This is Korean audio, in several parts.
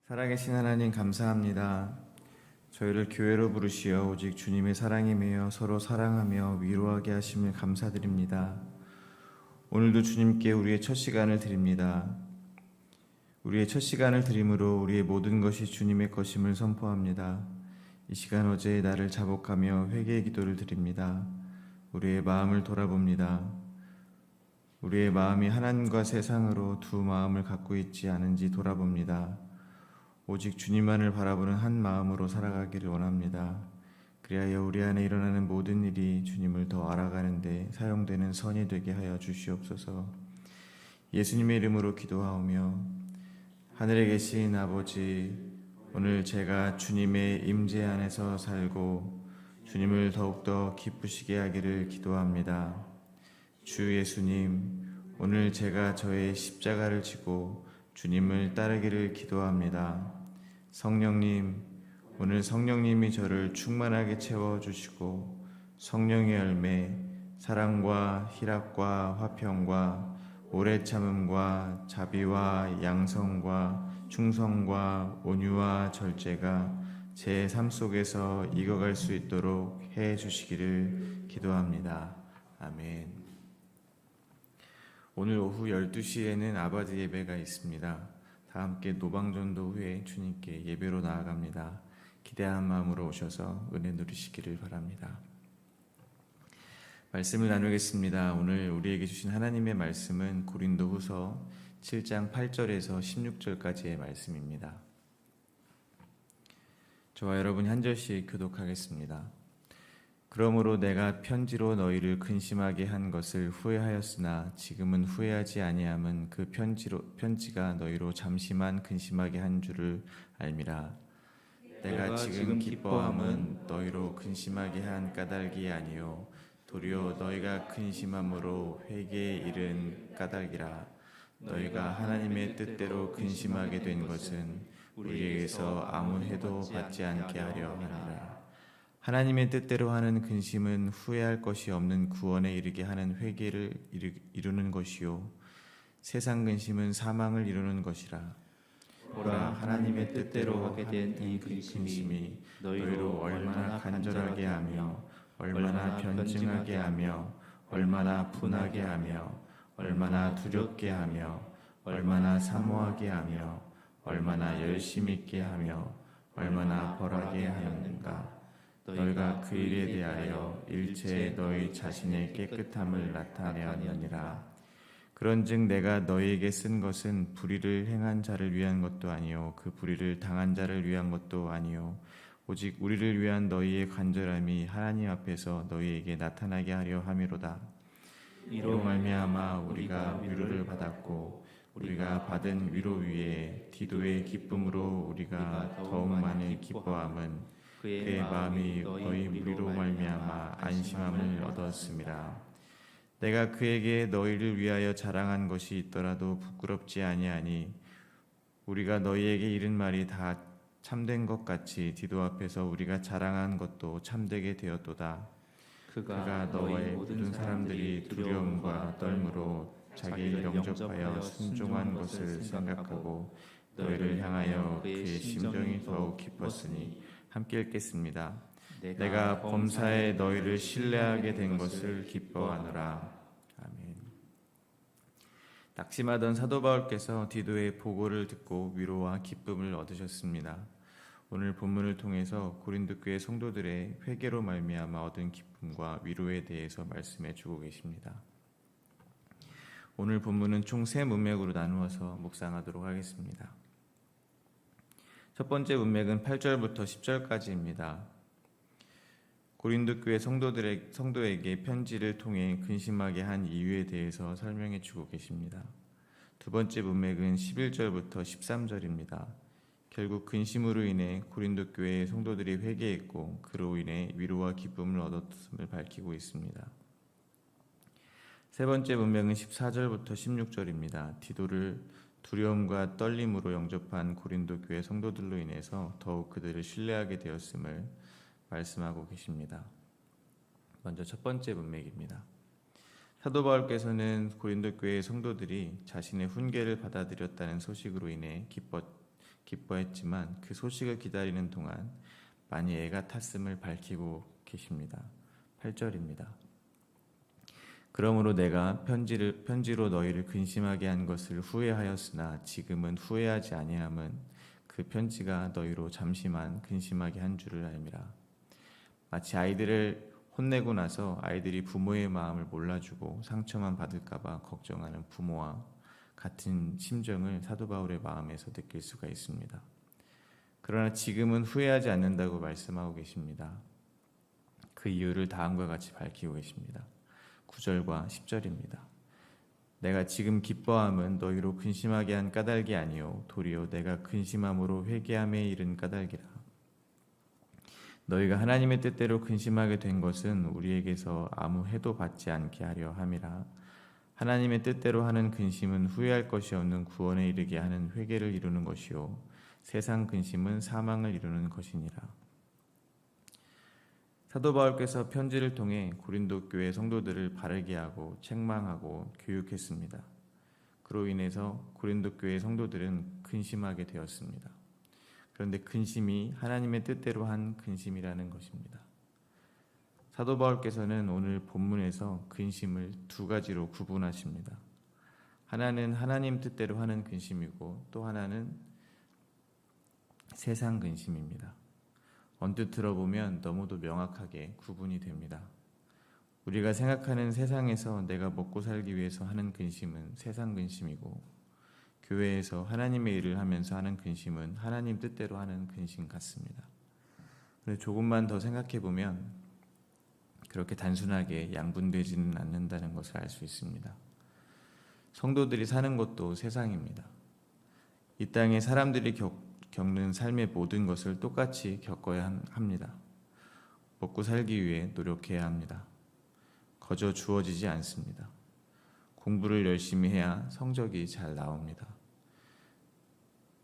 살아계신 하나님 감사합니다. 저희를 교회로 부르시어 오직 주님의 사랑이 매여 서로 사랑하며 위로하게 하심을 감사드립니다. 오늘도 주님께 우리의 첫 시간을 드립니다. 우리의 첫 시간을 드림으로 우리의 모든 것이 주님의 것임을 선포합니다. 이 시간 어제의 나를 자복하며 회개의 기도를 드립니다. 우리의 마음을 돌아봅니다. 우리의 마음이 하나님과 세상으로 두 마음을 갖고 있지 않은지 돌아봅니다. 오직 주님만을 바라보는 한 마음으로 살아가기를 원합니다. 그리하여 우리 안에 일어나는 모든 일이 주님을 더 알아가는 데 사용되는 선이 되게 하여 주시옵소서. 예수님의 이름으로 기도하오며 하늘에 계신 아버지, 오늘 제가 주님의 임재 안에서 살고 주님을 더욱더 기쁘시게 하기를 기도합니다. 주 예수님, 오늘 제가 저의 십자가를 지고 주님을 따르기를 기도합니다. 성령님, 오늘 성령님이 저를 충만하게 채워주시고 성령의 열매, 사랑과 희락과 화평과 오래 참음과 자비와 양성과 충성과 온유와 절제가 제 삶 속에서 익어갈 수 있도록 해 주시기를 기도합니다. 아멘. 오늘 오후 12시에는 아바드 예배가 있습니다. 다 함께 노방전도 후에 주님께 예배로 나아갑니다. 기대한 마음으로 오셔서 은혜 누리시기를 바랍니다. 말씀을 나누겠습니다. 오늘 우리에게 주신 하나님의 말씀은 고린도후서 7장 8절에서 16절까지의 말씀입니다. 저와 여러분이 한 절씩 교독하겠습니다. 그러므로 내가 편지로 너희를 근심하게 한 것을 후회하였으나 지금은 후회하지 아니함은 그 편지가 너희로 잠시만 근심하게 한 줄을 알미라. 내가 지금 기뻐함은 너희로 근심하게 한 까닭이 아니요 도리어 너희가 근심함으로 회개에 이른 까닭이라. 너희가 하나님의 뜻대로 근심하게 된 것은 우리에게서 아무 해도 받지 않게 하려 함이라. 하나님의 뜻대로 하는 근심은 후회할 것이 없는 구원에 이르게 하는 회개를 이루는 것이요 세상 근심은 사망을 이루는 것이라. 보라, 하나님의 뜻대로 하게 된 이 근심이 너희로 얼마나 간절하게 하며 얼마나 변증하게 하며 얼마나 분하게 하며 얼마나 두렵게 하며 얼마나 사모하게 하며 얼마나 열심 있게 하며 얼마나 벌하게 하였는가. 너희가 그 일에 대하여 일체의 너희 자신의 깨끗함을 나타내었느니라. 그런즉 내가 너희에게 쓴 것은 불의를 행한 자를 위한 것도 아니요 그 불의를 당한 자를 위한 것도 아니요 오직 우리를 위한 너희의 간절함이 하나님 앞에서 너희에게 나타나게 하려 함이로다. 이로 말미암아 우리가 위로를 받았고 우리가 받은 위로 위에 디도의 기쁨으로 우리가 더욱 많이 기뻐함은 그의 마음이 너희 무리로 말미암아 안심함을 얻었음이라. 내가 그에게 너희를 위하여 자랑한 것이 있더라도 부끄럽지 아니하니 우리가 너희에게 이른 말이 다 참된 것 같이 디도 앞에서 우리가 자랑한 것도 참되게 되었도다. 그가 너의 모든 사람들이 두려움과 떨므로 자기를 영접하여 순종한 것을 생각하고 너희를 향하여 그의 심정이 더욱 깊었으니 함께 읽겠습니다. 내가 범사에 너희를 신뢰하게 된 것을 기뻐하노라. 아멘. 낙심하던 사도 바울께서 디도의 보고를 듣고 위로와 기쁨을 얻으셨습니다. 오늘 본문을 통해서 고린도 교회 성도들의 회개로 말미암아 얻은 기쁨과 위로에 대해서 말씀해 주고 계십니다. 오늘 본문은 총 세 문맥으로 나누어서 묵상하도록 하겠습니다. 첫 번째 문맥은 8절부터 10절까지입니다. 고린도 교회 성도에게 편지를 통해 근심하게 한 이유에 대해서 설명해 주고 계십니다. 두 번째 문맥은 11절부터 13절입니다. 결국 근심으로 인해 고린도 교회의 성도들이 회개했고 그로 인해 위로와 기쁨을 얻었음을 밝히고 있습니다. 세 번째 문맥은 14절부터 16절입니다. 디도를 두려움과 떨림으로 영접한 고린도 교회 성도들로 인해서 더욱 그들을 신뢰하게 되었음을 말씀하고 계십니다. 먼저 첫 번째 문맥입니다. 사도 바울께서는 고린도 교회 성도들이 자신의 훈계를 받아들였다는 소식으로 인해 기뻐했지만 그 소식을 기다리는 동안 많이 애가 탔음을 밝히고 계십니다. 8절입니다. 그러므로 내가 편지로 너희를 근심하게 한 것을 후회하였으나 지금은 후회하지 아니함은 그 편지가 너희로 잠시만 근심하게 한 줄을 알미라. 마치 아이들을 혼내고 나서 아이들이 부모의 마음을 몰라주고 상처만 받을까봐 걱정하는 부모와 같은 심정을 사도 바울의 마음에서 느낄 수가 있습니다. 그러나 지금은 후회하지 않는다고 말씀하고 계십니다. 그 이유를 다음과 같이 밝히고 계십니다. 9절과 10절입니다. 내가 지금 기뻐함은 너희로 근심하게 한 까닭이 아니요 도리어 내가 근심함으로 회개함에 이른 까닭이라. 너희가 하나님의 뜻대로 근심하게 된 것은 우리에게서 아무 해도 받지 않게 하려 함이라. 하나님의 뜻대로 하는 근심은 후회할 것이 없는 구원에 이르게 하는 회개를 이루는 것이요 세상 근심은 사망을 이루는 것이니라. 사도 바울께서 편지를 통해 고린도 교회 성도들을 바르게 하고 책망하고 교육했습니다. 그로 인해서 고린도 교회 성도들은 근심하게 되었습니다. 그런데 근심이 하나님의 뜻대로 한 근심이라는 것입니다. 사도 바울께서는 오늘 본문에서 근심을 두 가지로 구분하십니다. 하나는 하나님 뜻대로 하는 근심이고 또 하나는 세상 근심입니다. 언뜻 들어보면 너무도 명확하게 구분이 됩니다. 우리가 생각하는 세상에서 내가 먹고 살기 위해서 하는 근심은 세상 근심이고 교회에서 하나님의 일을 하면서 하는 근심은 하나님 뜻대로 하는 근심 같습니다. 그런데 조금만 더 생각해 보면 그렇게 단순하게 양분되지는 않는다는 것을 알 수 있습니다. 성도들이 사는 것도 세상입니다. 이 땅에 사람들이 겪는 삶의 모든 것을 똑같이 겪어야 합니다. 먹고 살기 위해 노력해야 합니다. 거저 주어지지 않습니다. 공부를 열심히 해야 성적이 잘 나옵니다.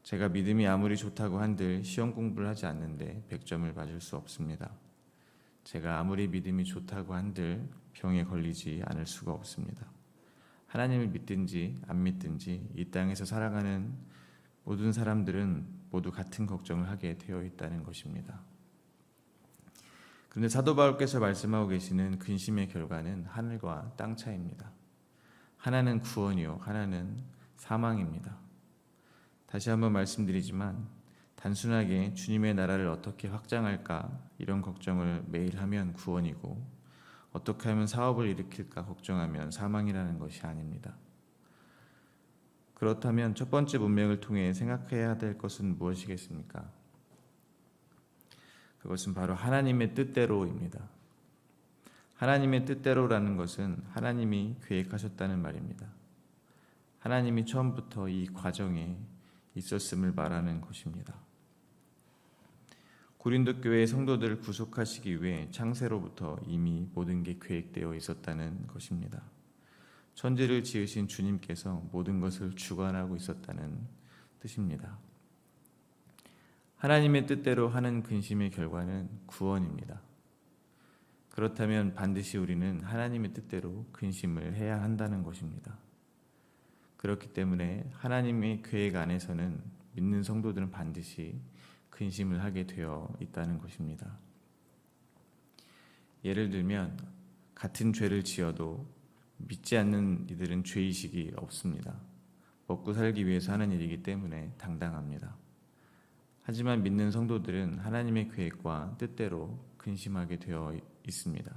제가 믿음이 아무리 좋다고 한들 시험 공부를 하지 않는데 100점을 맞을 수 없습니다. 제가 아무리 믿음이 좋다고 한들 병에 걸리지 않을 수가 없습니다. 하나님을 믿든지 안 믿든지 이 땅에서 살아가는 모든 사람들은 모두 같은 걱정을 하게 되어 있다는 것입니다. 그런데 사도 바울께서 말씀하고 계시는 근심의 결과는 하늘과 땅 차이입니다. 하나는 구원이요, 하나는 사망입니다. 다시 한번 말씀드리지만 단순하게 주님의 나라를 어떻게 확장할까 이런 걱정을 매일 하면 구원이고 어떻게 하면 사업을 일으킬까 걱정하면 사망이라는 것이 아닙니다. 그렇다면 첫 번째 문맥을 통해 생각해야 될 것은 무엇이겠습니까? 그것은 바로 하나님의 뜻대로입니다. 하나님의 뜻대로라는 것은 하나님이 계획하셨다는 말입니다. 하나님이 처음부터 이 과정에 있었음을 말하는 것입니다. 고린도 교회의 성도들을 구속하시기 위해 창세로부터 이미 모든 게 계획되어 있었다는 것입니다. 천지를 지으신 주님께서 모든 것을 주관하고 있었다는 뜻입니다. 하나님의 뜻대로 하는 근심의 결과는 구원입니다. 그렇다면 반드시 우리는 하나님의 뜻대로 근심을 해야 한다는 것입니다. 그렇기 때문에 하나님의 계획 안에서는 믿는 성도들은 반드시 근심을 하게 되어 있다는 것입니다. 예를 들면 같은 죄를 지어도 믿지 않는 이들은 죄의식이 없습니다. 먹고 살기 위해서 하는 일이기 때문에 당당합니다. 하지만 믿는 성도들은 하나님의 계획과 뜻대로 근심하게 되어 있습니다.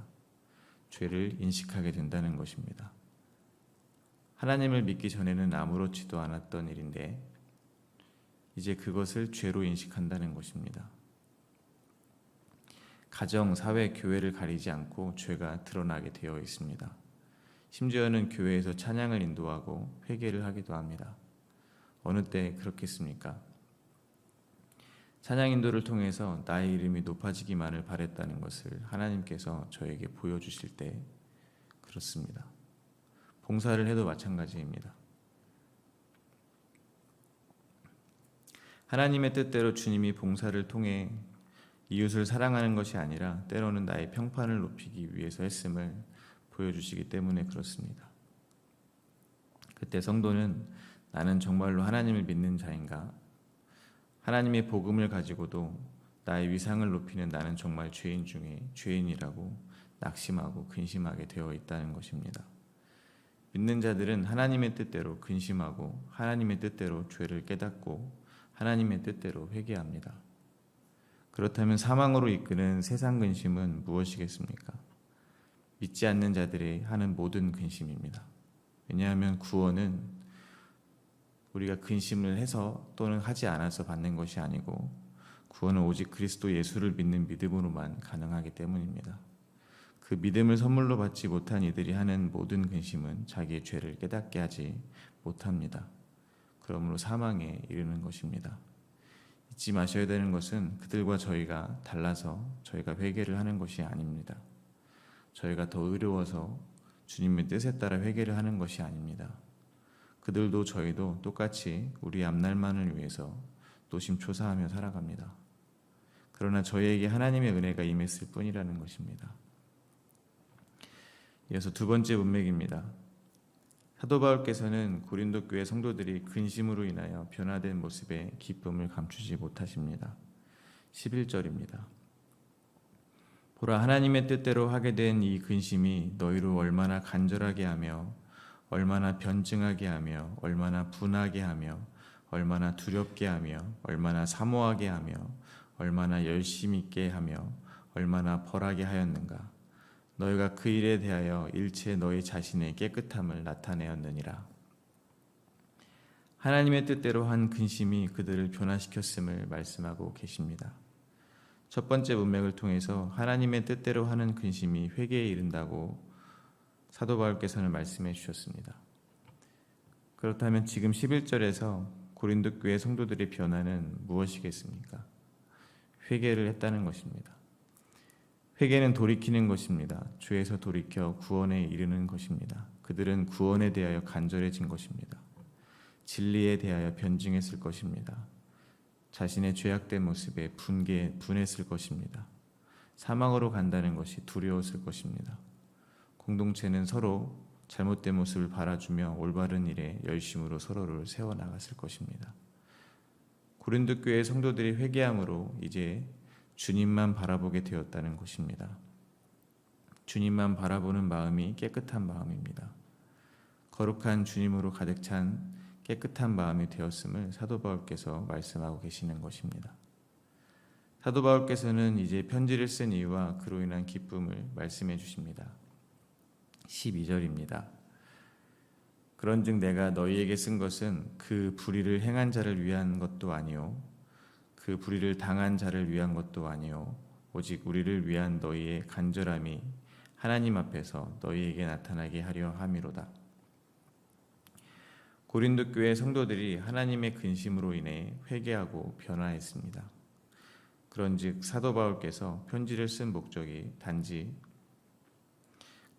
죄를 인식하게 된다는 것입니다. 하나님을 믿기 전에는 아무렇지도 않았던 일인데 이제 그것을 죄로 인식한다는 것입니다. 가정, 사회, 교회를 가리지 않고 죄가 드러나게 되어 있습니다. 심지어는 교회에서 찬양을 인도하고 회개를 하기도 합니다. 어느 때 그렇겠습니까? 찬양 인도를 통해서 나의 이름이 높아지기만을 바랬다는 것을 하나님께서 저에게 보여주실 때 그렇습니다. 봉사를 해도 마찬가지입니다. 하나님의 뜻대로 주님이 봉사를 통해 이웃을 사랑하는 것이 아니라 때로는 나의 평판을 높이기 위해서 했음을 보여주시기 때문에 그렇습니다. 그때 성도는 나는 정말로 하나님을 믿는 자인가? 하나님의 복음을 가지고도 나의 위상을 높이는 나는 정말 죄인 중에 죄인이라고 낙심하고 근심하게 되어 있다는 것입니다. 믿는 자들은 하나님의 뜻대로 근심하고 하나님의 뜻대로 죄를 깨닫고 하나님의 뜻대로 회개합니다. 그렇다면 사망으로 이끄는 세상 근심은 무엇이겠습니까? 믿지 않는 자들이 하는 모든 근심입니다. 왜냐하면 구원은 우리가 근심을 해서 또는 하지 않아서 받는 것이 아니고 구원은 오직 그리스도 예수를 믿는 믿음으로만 가능하기 때문입니다. 그 믿음을 선물로 받지 못한 이들이 하는 모든 근심은 자기의 죄를 깨닫게 하지 못합니다. 그러므로 사망에 이르는 것입니다. 잊지 마셔야 되는 것은 그들과 저희가 달라서 저희가 회개를 하는 것이 아닙니다. 저희가 더 의로워서 주님의 뜻에 따라 회개를 하는 것이 아닙니다. 그들도 저희도 똑같이 우리 앞날만을 위해서 노심초사하며 살아갑니다. 그러나 저희에게 하나님의 은혜가 임했을 뿐이라는 것입니다. 이어서 두 번째 문맥입니다. 사도 바울께서는 고린도 교회 성도들이 근심으로 인하여 변화된 모습에 기쁨을 감추지 못하십니다. 11절입니다. 보라, 하나님의 뜻대로 하게 된 이 근심이 너희를 얼마나 간절하게 하며 얼마나 변증하게 하며 얼마나 분하게 하며 얼마나 두렵게 하며 얼마나 사모하게 하며 얼마나 열심 있게 하며 얼마나 벌하게 하였는가. 너희가 그 일에 대하여 일체 너희 자신의 깨끗함을 나타내었느니라. 하나님의 뜻대로 한 근심이 그들을 변화시켰음을 말씀하고 계십니다. 첫 번째 문맥을 통해서 하나님의 뜻대로 하는 근심이 회개에 이른다고 사도 바울께서는 말씀해 주셨습니다. 그렇다면 지금 11절에서 고린도 교회 성도들의 변화는 무엇이겠습니까? 회개를 했다는 것입니다. 회개는 돌이키는 것입니다. 죄에서 돌이켜 구원에 이르는 것입니다. 그들은 구원에 대하여 간절해진 것입니다. 진리에 대하여 변증했을 것입니다. 자신의 죄악된 모습에 분했을 것입니다. 사망으로 간다는 것이 두려웠을 것입니다. 공동체는 서로 잘못된 모습을 바라주며 올바른 일에 열심으로 서로를 세워나갔을 것입니다. 고린도 교회 성도들이 회개함으로 이제 주님만 바라보게 되었다는 것입니다. 주님만 바라보는 마음이 깨끗한 마음입니다. 거룩한 주님으로 가득 찬 깨끗한 마음이 되었음을 사도 바울께서 말씀하고 계시는 것입니다. 사도 바울께서는 이제 편지를 쓴 이유와 그로 인한 기쁨을 말씀해 주십니다. 12절입니다. 그런즉 내가 너희에게 쓴 것은 그 불의를 행한 자를 위한 것도 아니요 그 불의를 당한 자를 위한 것도 아니요 오직 우리를 위한 너희의 간절함이 하나님 앞에서 너희에게 나타나게 하려 함이로다. 고린도 교회 성도들이 하나님의 근심으로 인해 회개하고 변화했습니다. 그런즉 사도 바울께서 편지를 쓴 목적이 단지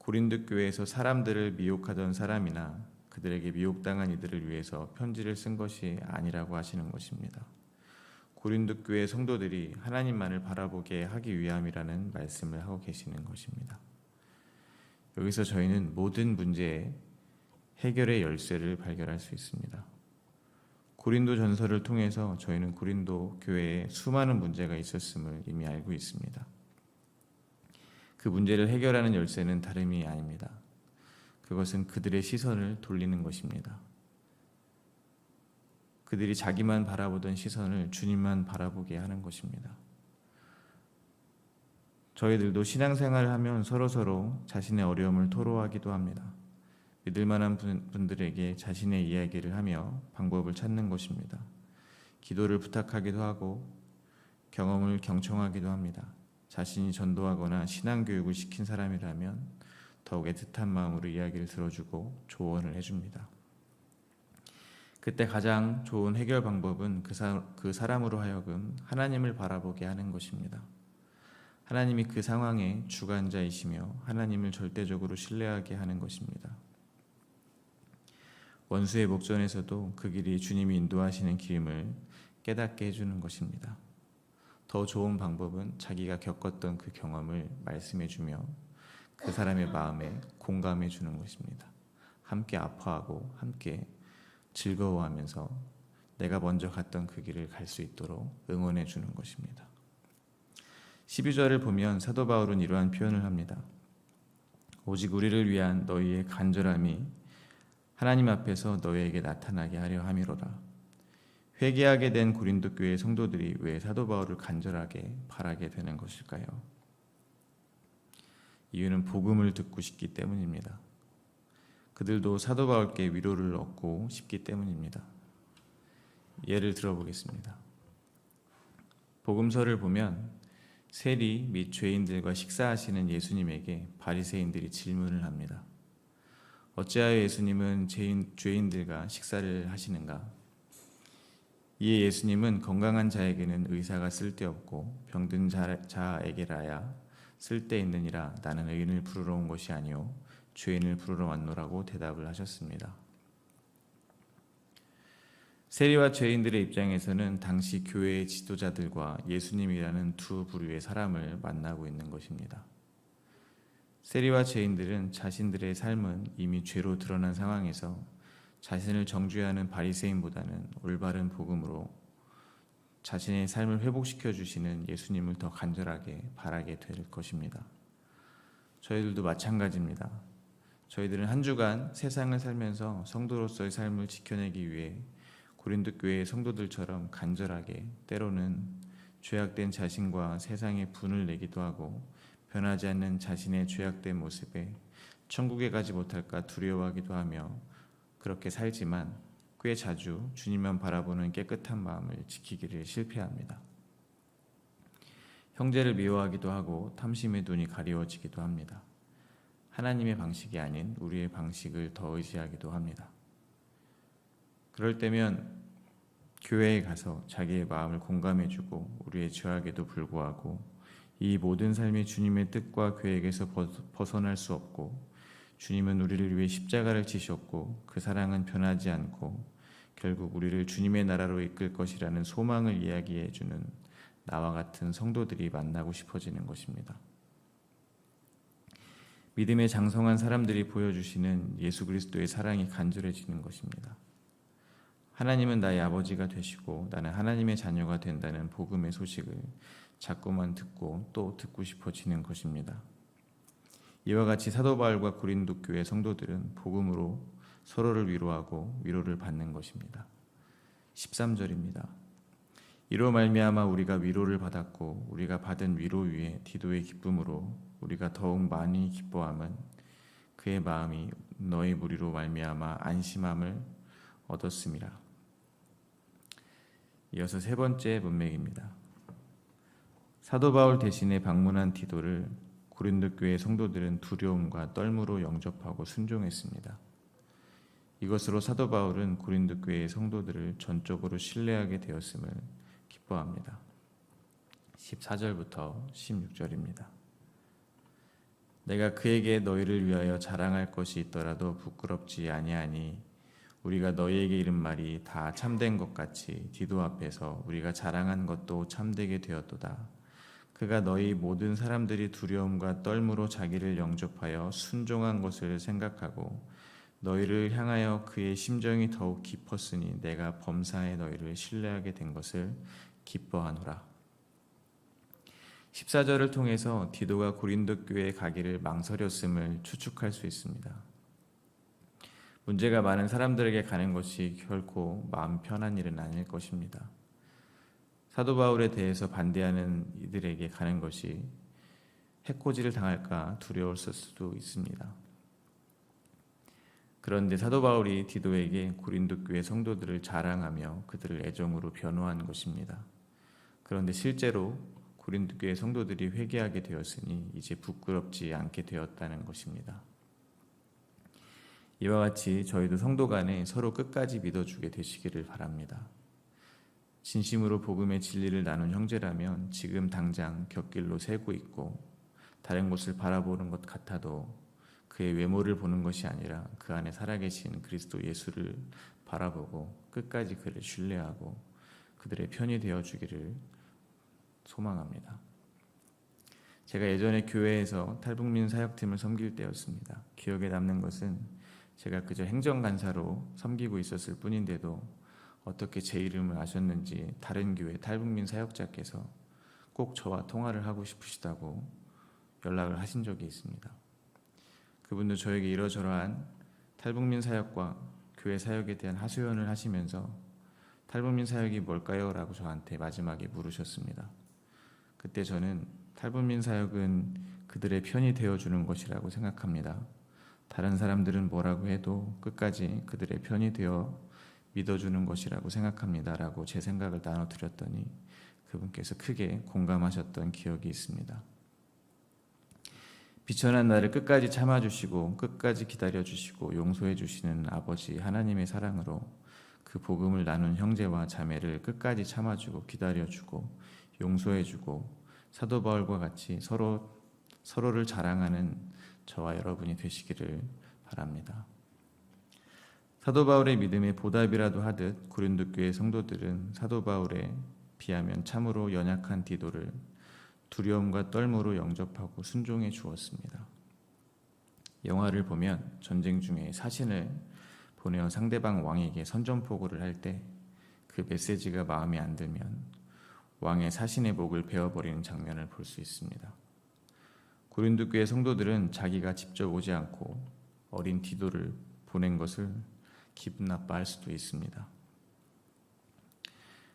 고린도 교회에서 사람들을 미혹하던 사람이나 그들에게 미혹당한 이들을 위해서 편지를 쓴 것이 아니라고 하시는 것입니다. 고린도 교회 성도들이 하나님만을 바라보게 하기 위함이라는 말씀을 하고 계시는 것입니다. 여기서 저희는 모든 문제의 해결의 열쇠를 발견할 수 있습니다. 고린도 전서를 통해서 저희는 고린도 교회에 수많은 문제가 있었음을 이미 알고 있습니다. 그 문제를 해결하는 열쇠는 다름이 아닙니다. 그것은 그들의 시선을 돌리는 것입니다. 그들이 자기만 바라보던 시선을 주님만 바라보게 하는 것입니다. 저희들도 신앙생활을 하면 서로서로 자신의 어려움을 토로하기도 합니다. 믿을 만한 분들에게 자신의 이야기를 하며 방법을 찾는 것입니다. 기도를 부탁하기도 하고 경험을 경청하기도 합니다. 자신이 전도하거나 신앙교육을 시킨 사람이라면 더욱 애틋한 마음으로 이야기를 들어주고 조언을 해줍니다. 그때 가장 좋은 해결 방법은 그 사람으로 하여금 하나님을 바라보게 하는 것입니다. 하나님이 그 상황의 주관자이시며 하나님을 절대적으로 신뢰하게 하는 것입니다. 원수의 목전에서도 그 길이 주님이 인도하시는 길임을 깨닫게 해주는 것입니다. 더 좋은 방법은 자기가 겪었던 그 경험을 말씀해주며 그 사람의 마음에 공감해주는 것입니다. 함께 아파하고 함께 즐거워하면서 내가 먼저 갔던 그 길을 갈 수 있도록 응원해 주는 것입니다. 12절을 보면 사도 바울은 이러한 표현을 합니다. 오직 우리를 위한 너희의 간절함이 하나님 앞에서 너희에게 나타나게 하려 함이로라. 회개하게 된 고린도 교회 성도들이 왜 사도 바울을 간절하게 바라게 되는 것일까요? 이유는 복음을 듣고 싶기 때문입니다. 그들도 사도 바울께 위로를 얻고 싶기 때문입니다. 예를 들어보겠습니다. 복음서를 보면 세리 및 죄인들과 식사하시는 예수님에게 바리새인들이 질문을 합니다. 어찌하여 예수님은 죄인들과 식사를 하시는가? 이에 예수님은 건강한 자에게는 의사가 쓸데없고 병든 자에게라야 쓸데있느니라. 나는 의인을 부르러 온 것이 아니요 죄인을 부르러 왔노라고 대답을 하셨습니다. 세리와 죄인들의 입장에서는 당시 교회의 지도자들과 예수님이라는 두 부류의 사람을 만나고 있는 것입니다. 세리와 죄인들은 자신들의 삶은 이미 죄로 드러난 상황에서 자신을 정죄하는 바리새인보다는 올바른 복음으로 자신의 삶을 회복시켜 주시는 예수님을 더 간절하게 바라게 될 것입니다. 저희들도 마찬가지입니다. 저희들은 한 주간 세상을 살면서 성도로서의 삶을 지켜내기 위해 고린도 교회의 성도들처럼 간절하게 때로는 죄악된 자신과 세상에 분을 내기도 하고 변하지 않는 자신의 죄악된 모습에 천국에 가지 못할까 두려워하기도 하며 그렇게 살지만 꽤 자주 주님만 바라보는 깨끗한 마음을 지키기를 실패합니다. 형제를 미워하기도 하고 탐심의 눈이 가리워지기도 합니다. 하나님의 방식이 아닌 우리의 방식을 더 의지하기도 합니다. 그럴 때면 교회에 가서 자기의 마음을 공감해주고 우리의 죄악에도 불구하고 이 모든 삶이 주님의 뜻과 계획에서 벗어날 수 없고 주님은 우리를 위해 십자가를 지셨고 그 사랑은 변하지 않고 결국 우리를 주님의 나라로 이끌 것이라는 소망을 이야기해주는 나와 같은 성도들이 만나고 싶어지는 것입니다. 믿음에 장성한 사람들이 보여주시는 예수 그리스도의 사랑이 간절해지는 것입니다. 하나님은 나의 아버지가 되시고 나는 하나님의 자녀가 된다는 복음의 소식을 자꾸만 듣고 또 듣고 싶어지는 것입니다. 이와 같이 사도 바울과 고린도 교회 성도들은 복음으로 서로를 위로하고 위로를 받는 것입니다. 13절입니다. 이로 말미암아 우리가 위로를 받았고 우리가 받은 위로 위에 디도의 기쁨으로 우리가 더욱 많이 기뻐함은 그의 마음이 너희 무리로 말미암아 안심함을 얻었음이라. 이어서 세 번째 문맥입니다. 사도 바울 대신에 방문한 디도를 고린도 교회 성도들은 두려움과 떨므로 영접하고 순종했습니다. 이것으로 사도 바울은 고린도 교회의 성도들을 전적으로 신뢰하게 되었음을 기뻐합니다. 14절부터 16절입니다. 내가 그에게 너희를 위하여 자랑할 것이 있더라도 부끄럽지 아니하니 우리가 너희에게 이른 말이 다 참된 것 같이 디도 앞에서 우리가 자랑한 것도 참되게 되었도다. 그가 너희 모든 사람들이 두려움과 떨므로 자기를 영접하여 순종한 것을 생각하고 너희를 향하여 그의 심정이 더욱 깊었으니 내가 범사에 너희를 신뢰하게 된 것을 기뻐하노라. 14절을 통해서 디도가 고린도 교회에 가기를 망설였음을 추측할 수 있습니다. 문제가 많은 사람들에게 가는 것이 결코 마음 편한 일은 아닐 것입니다. 사도 바울에 대해서 반대하는 이들에게 가는 것이 해코지를 당할까 두려웠을 수도 있습니다. 그런데 사도 바울이 디도에게 고린도 교회 성도들을 자랑하며 그들을 애정으로 변호한 것입니다. 그런데 실제로 고린도 교회 성도들이 회개하게 되었으니 이제 부끄럽지 않게 되었다는 것입니다. 이와 같이 저희도 성도 간에 서로 끝까지 믿어주게 되시기를 바랍니다. 진심으로 복음의 진리를 나눈 형제라면 지금 당장 곁길로 새고 있고 다른 곳을 바라보는 것 같아도 그의 외모를 보는 것이 아니라 그 안에 살아계신 그리스도 예수를 바라보고 끝까지 그를 신뢰하고 그들의 편이 되어주기를 소망합니다. 제가 예전에 교회에서 탈북민 사역팀을 섬길 때였습니다. 기억에 남는 것은 제가 그저 행정간사로 섬기고 있었을 뿐인데도 어떻게 제 이름을 아셨는지 다른 교회 탈북민 사역자께서 꼭 저와 통화를 하고 싶으시다고 연락을 하신 적이 있습니다. 그분도 저에게 이러저러한 탈북민 사역과 교회 사역에 대한 하소연을 하시면서 탈북민 사역이 뭘까요? 라고 저한테 마지막에 물으셨습니다. 그때 저는 탈북민 사역은 그들의 편이 되어주는 것이라고 생각합니다. 다른 사람들은 뭐라고 해도 끝까지 그들의 편이 되어 믿어주는 것이라고 생각합니다. 라고 제 생각을 나눠드렸더니 그분께서 크게 공감하셨던 기억이 있습니다. 비천한 나를 끝까지 참아주시고 끝까지 기다려주시고 용서해주시는 아버지 하나님의 사랑으로 그 복음을 나눈 형제와 자매를 끝까지 참아주고 기다려주고 용서해주고 사도 바울과 같이 서로를 자랑하는 저와 여러분이 되시기를 바랍니다. 사도 바울의 믿음에 보답이라도 하듯 고린도 교회 성도들은 사도 바울에 비하면 참으로 연약한 디도를 두려움과 떨므로 영접하고 순종해 주었습니다. 영화를 보면 전쟁 중에 사신을 보내어 상대방 왕에게 선전포고를 할 때 그 메시지가 마음에 안 들면 왕의 사신의 목을 베어버리는 장면을 볼 수 있습니다. 고린도 교회 성도들은 자기가 직접 오지 않고 어린 디도를 보낸 것을 기분 나빠할 수도 있습니다.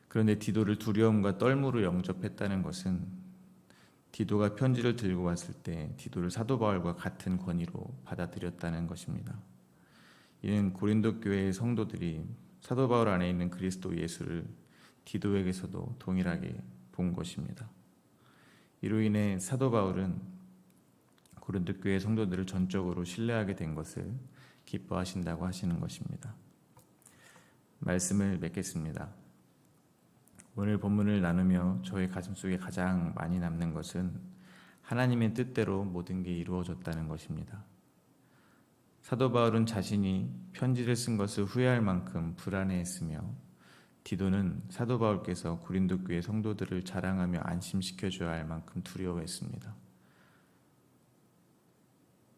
그런데 디도를 두려움과 떨므로 영접했다는 것은 디도가 편지를 들고 왔을 때 디도를 사도 바울과 같은 권위로 받아들였다는 것입니다. 이는 고린도 교회의 성도들이 사도 바울 안에 있는 그리스도 예수를 디도에게서도 동일하게 본 것입니다. 이로 인해 사도 바울은 고린도 교회 성도들을 전적으로 신뢰하게 된 것을 기뻐하신다고 하시는 것입니다. 말씀을 맺겠습니다. 오늘 본문을 나누며 저의 가슴속에 가장 많이 남는 것은 하나님의 뜻대로 모든 게 이루어졌다는 것입니다. 사도 바울은 자신이 편지를 쓴 것을 후회할 만큼 불안해했으며 디도는 사도 바울께서 고린도 교회 성도들을 자랑하며 안심시켜줘야 할 만큼 두려워했습니다.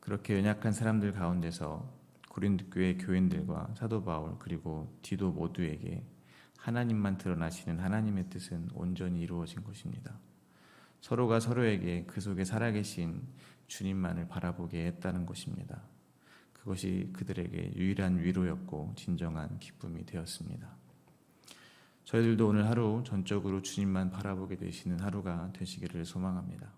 그렇게 연약한 사람들 가운데서 고린도 교회 교인들과 사도 바울 그리고 디도 모두에게 하나님만 드러나시는 하나님의 뜻은 온전히 이루어진 것입니다. 서로가 서로에게 그 속에 살아계신 주님만을 바라보게 했다는 것입니다. 그것이 그들에게 유일한 위로였고 진정한 기쁨이 되었습니다. 저희들도 오늘 하루 전적으로 주님만 바라보게 되시는 하루가 되시기를 소망합니다.